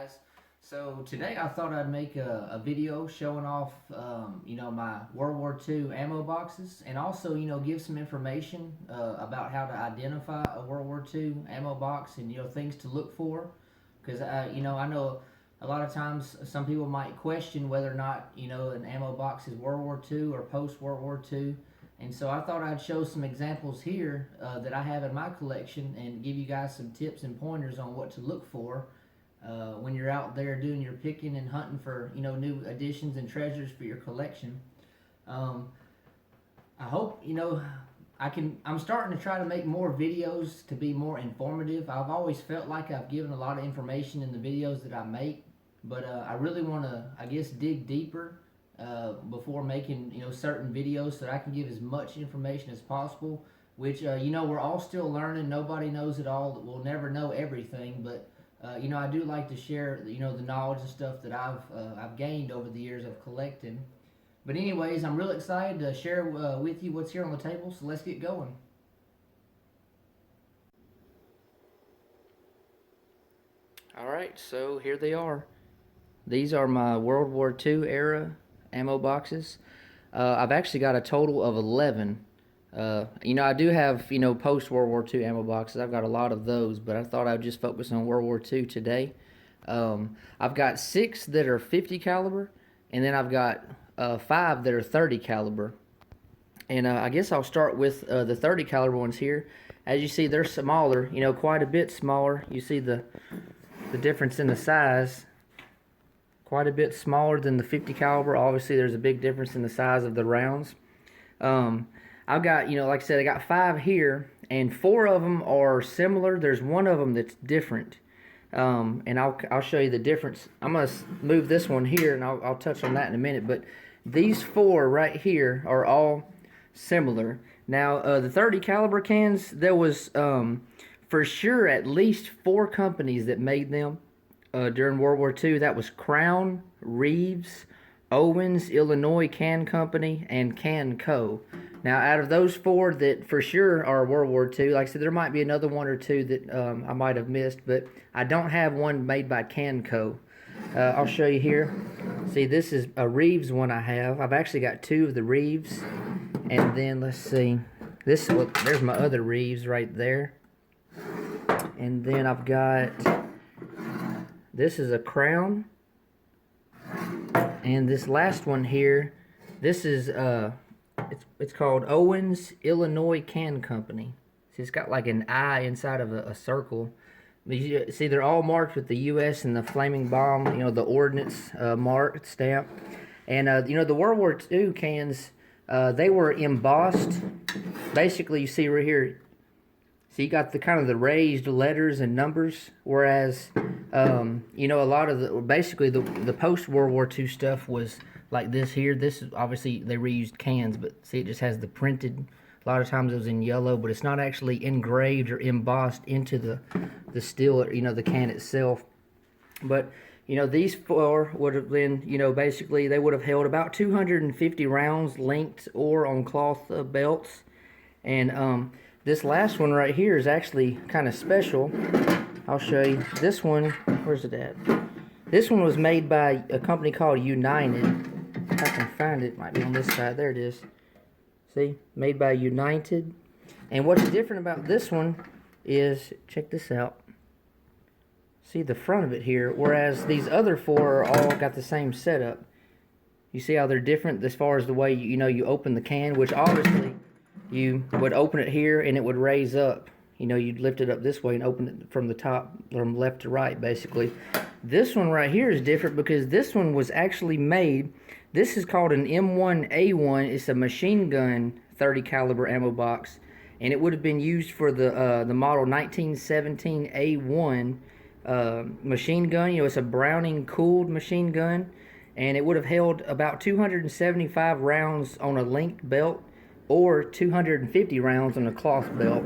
guys. So today I thought I'd make a video showing off, my World War II ammo boxes, and also, give some information about how to identify a World War II ammo box and, things to look for. Because, I know a lot of times some people might question whether or not, an ammo box is World War II or post World War II. And so I thought I'd show some examples here that I have in my collection and give you guys some tips and pointers on what to look for when you're out there doing your picking and hunting for new additions and treasures for your collection. I hope I'm starting to try to make more videos to be more informative. I've always felt like I've given a lot of information in the videos that I make, but I really want to, dig deeper before making certain videos so that I can give as much information as possible. Which we're all still learning. Nobody knows it all. We'll never know everything, but I do like to share the knowledge and stuff that I've gained over the years of collecting. But anyways, I'm really excited to share with you what's here on the table. So let's get going. All right, so here they are. These are my World War II era ammo boxes. I've actually got a total of 11. I do have, post World War II ammo boxes. I've got a lot of those, but I thought I'd just focus on World War II today. I've got 6 that are 50 caliber, and then I've got 5 that are 30 caliber. And I guess I'll start with the 30 caliber ones here. As you see, they're smaller, quite a bit smaller. You see the difference in the size. Quite a bit smaller than the 50 caliber. Obviously, there's a big difference in the size of the rounds. I've got, like I said, I got 5 here, and 4 of them are similar. There's one of them that's different, and I'll show you the difference. I'm gonna move this one here, and I'll touch on that in a minute. But these 4 right here are all similar. Now, the 30 caliber cans, there was for sure at least 4 companies that made them during World War II. That was Crown, Reeves, Owens, Illinois Can Company, and Can Co. Now, out of those 4 that for sure are World War II, like I said, there might be another 1 or 2 that I might have missed, but I don't have one made by Can Co. I'll show you here. See, this is a Reeves one I have. I've actually got 2 of the Reeves, and then let's see. There's my other Reeves right there. And then I've got, this is a Crown. And this last one here, this is it's called Owens Illinois Can Company. See, it's got like an I inside of a circle. You see, they're all marked with the U.S. and the flaming bomb, the ordnance mark stamp. And the World War II cans, they were embossed. Basically, you see right here. So you got the kind of the raised letters and numbers, whereas a lot of the post World War II stuff was like this here. This is obviously they reused cans, but see, it just has the printed. A lot of times it was in yellow, but it's not actually engraved or embossed into the steel, the can itself. But these 4 would have been, basically they would have held about 250 rounds linked or on cloth belts, and this last one right here is actually kind of special. I'll show you. This one, where's it at? This one was made by a company called United. If I can find it, might be on this side. There it is. See, made by United. And what's different about this one is, check this out. See the front of it here, whereas these other 4 are all got the same setup. You see how they're different as far as the way you open the can, which obviously you would open it here and it would raise up. You'd lift it up this way and open it from the top, from left to right, basically. This one right here is different because this one was actually made. This is called an M1A1. It's a machine gun 30 caliber ammo box, and it would have been used for the model 1917 A1 machine gun. It's a Browning cooled machine gun, and it would have held about 275 rounds on a linked belt, or 250 rounds on a cloth belt.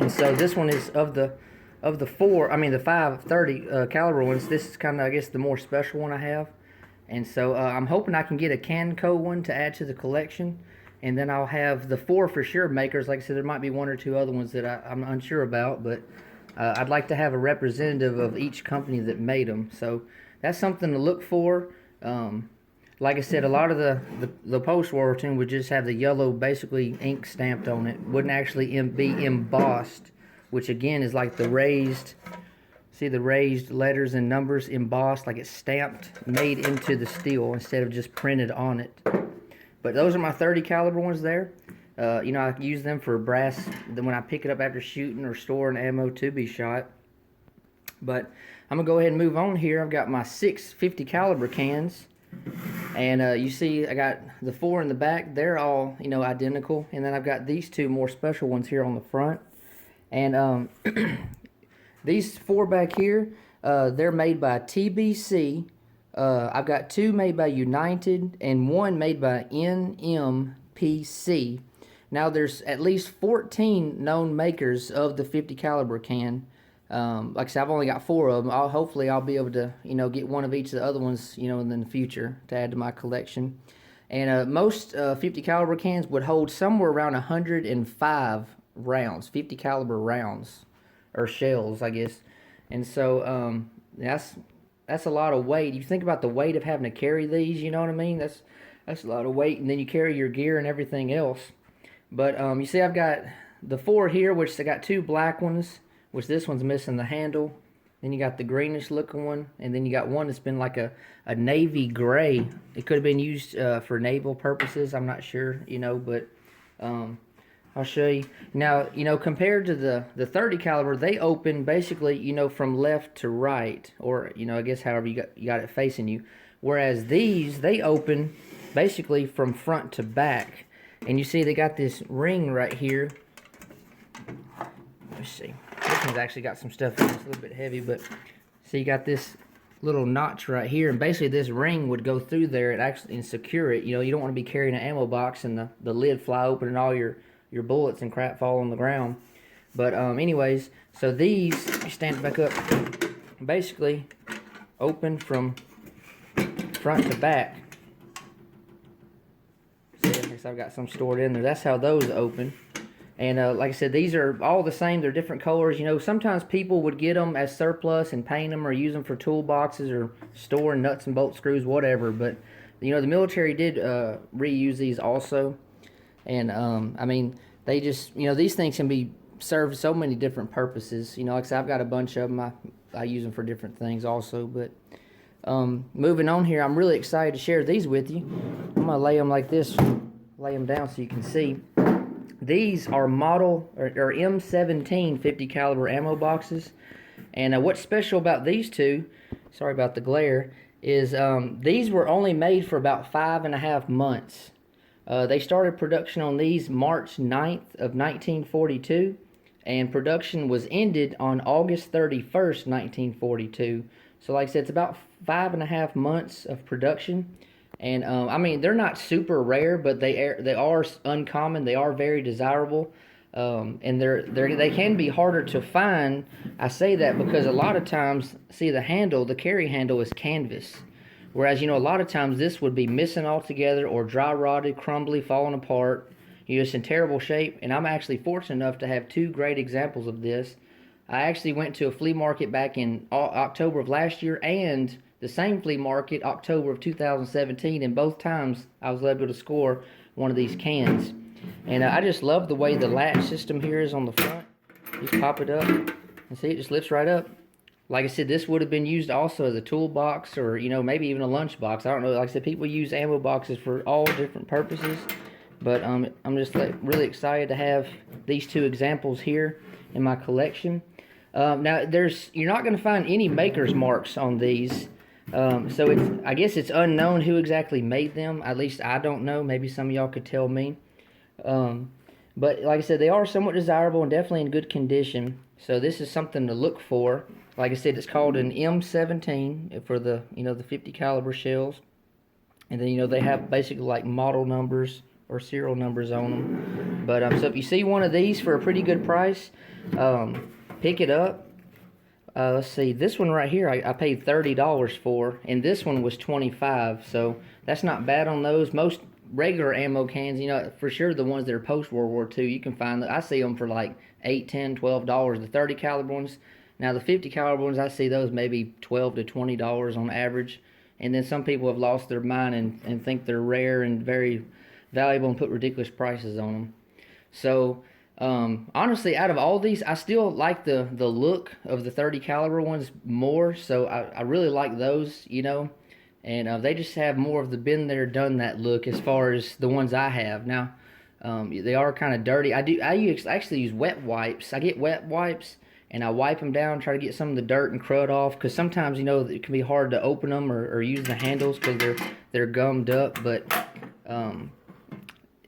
And so this one is of the 5 30 caliber ones. This is kind of, I guess, the more special one I have. And so I'm hoping I can get a Canco one to add to the collection, and then I'll have the 4 for sure makers. Like I said, there might be 1 or 2 other ones that I'm unsure about, but I'd like to have a representative of each company that made them. So that's something to look for. Like I said, a lot of the post-war tin would just have the yellow, basically ink stamped on it. Wouldn't actually be embossed, which again is like the raised, see the raised letters and numbers embossed, like it's stamped, made into the steel instead of just printed on it. But those are my 30 caliber ones there. You know, I use them for brass when I pick it up after shooting or storing ammo to be shot. But I'm gonna go ahead and move on here. I've got my 6 50 caliber cans, and you see I got the 4 in the back. They're all, you know, identical, and then I've got these 2 more special ones here on the front. And these 4 back here, they're made by TBC. I've got 2 made by United and 1 made by NMPC. Now there's at least 14 known makers of the 50 caliber can. Like I said, I've only got 4 of them. Hopefully I'll be able to, you know, get one of each of the other ones, you know, in the future to add to my collection. And most 50 caliber cans would hold somewhere around 105 rounds, 50 caliber rounds, or shells, I guess. And so that's a lot of weight. You think about the weight of having to carry these, you know what I mean? That's a lot of weight, and then you carry your gear and everything else. But you see I've got the 4 here, which I got 2 black ones, which this one's missing the handle. Then you got the greenish looking one, and then you got one that's been like a navy gray. It could have been used for naval purposes, I'm not sure, you know, but I'll show you. Now, you know, compared to the 30 caliber, they open basically, you know, from left to right, or, you know, I guess however you got it facing you. Whereas these, they open basically from front to back. And you see they got this ring right here. Let's see. This one's actually got some stuff in it. It's a little bit heavy, but see, you got this little notch right here, and basically this ring would go through there and secure it. You know, you don't want to be carrying an ammo box and the lid fly open and all your bullets and crap fall on the ground. But anyways, so these, you stand back up, basically open from front to back. See, I've got some stored in there. That's how those open. And like I said, these are all the same. They're different colors. You know, sometimes people would get them as surplus and paint them or use them for toolboxes or storing nuts and bolt screws, whatever. But, you know, the military did reuse these also. And, I mean, they just, you know, these things can be served so many different purposes. You know, like I said, I've got a bunch of them. I use them for different things also. But moving on here, I'm really excited to share these with you. I'm going to lay them like this, lay them down so you can see. These are model or M17 50 caliber ammo boxes. And what's special about these two, sorry about the glare, is these were only made for about 5.5 months. They started production on these March 9th of 1942, and production was ended on August 31st, 1942. So like I said, it's about 5.5 months of production. And I mean, they're not super rare, but they are uncommon. They are very desirable, and they can be harder to find. I say that because a lot of times, see, the carry handle is canvas, whereas, you know, a lot of times this would be missing altogether or dry rotted, crumbly, falling apart. You're just in terrible shape. And I'm actually fortunate enough to have 2 great examples of this. I actually went to a flea market back in October of last year, and the same flea market, October of 2017, and both times I was able to score one of these cans. And I just love the way the latch system here is on the front. Just pop it up, and see, it just lifts right up. Like I said, this would have been used also as a toolbox, or, you know, maybe even a lunchbox. I don't know. Like I said, people use ammo boxes for all different purposes. But I'm just really excited to have these 2 examples here in my collection. Now, you're not going to find any maker's marks on these. So I guess it's unknown who exactly made them. At least I don't know. Maybe some of y'all could tell me. But like I said, they are somewhat desirable and definitely in good condition. So this is something to look for. Like I said, it's called an M17 for the, you know, the 50 caliber shells. And then, you know, they have basically like model numbers or serial numbers on them. But so if you see one of these for a pretty good price, pick it up. Let's see, this one right here I paid $30 for, and this one was $25, so that's not bad on those. Most regular ammo cans, you know, for sure the ones that are post World War II, you can find. I see them for like $8, $10, $12. The 30 caliber ones. Now the 50 caliber ones, I see those maybe $12 to $20 on average. And then some people have lost their mind and think they're rare and very valuable and put ridiculous prices on them. So honestly, out of all these, I still like the look of the 30 caliber ones more. So I really like those, you know. And they just have more of the been there, done that look as far as the ones I have. Now, they are kind of dirty. Actually use wet wipes. I get wet wipes and I wipe them down, try to get some of the dirt and crud off. Because sometimes, you know, it can be hard to open them or use the handles because they're gummed up. But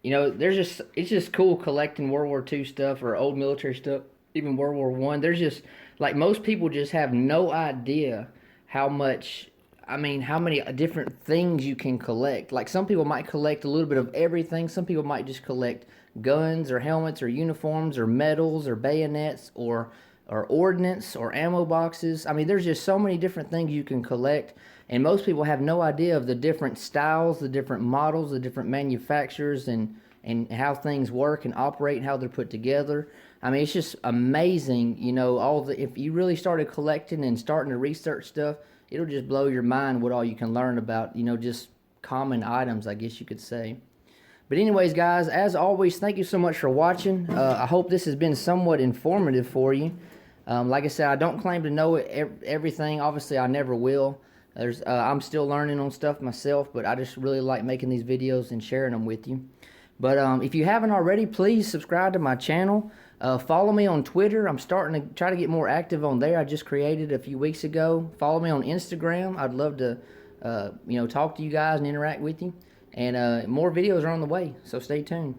you know, it's just cool collecting World War II stuff or old military stuff, even World War I. There's just, like, most people just have no idea how much, I mean, how many different things you can collect. Like, some people might collect a little bit of everything. Some people might just collect guns or helmets or uniforms or medals or bayonets or ordnance or ammo boxes. I mean, there's just so many different things you can collect. And most people have no idea of the different styles, the different models, the different manufacturers, and how things work and operate and how they're put together. I mean, it's just amazing, you know, if you really started collecting and starting to research stuff, it'll just blow your mind what all you can learn about, you know, just common items, I guess you could say. But anyways, guys, as always, thank you so much for watching. I hope this has been somewhat informative for you. Like I said, I don't claim to know everything. Obviously, I never will. I'm still learning on stuff myself, but I just really like making these videos and sharing them with you. But if you haven't already, please subscribe to my channel. Follow me on Twitter. I'm starting to try to get more active on there. I just created a few weeks ago. Follow me on Instagram. I'd love to, you know, talk to you guys and interact with you. And more videos are on the way, so stay tuned.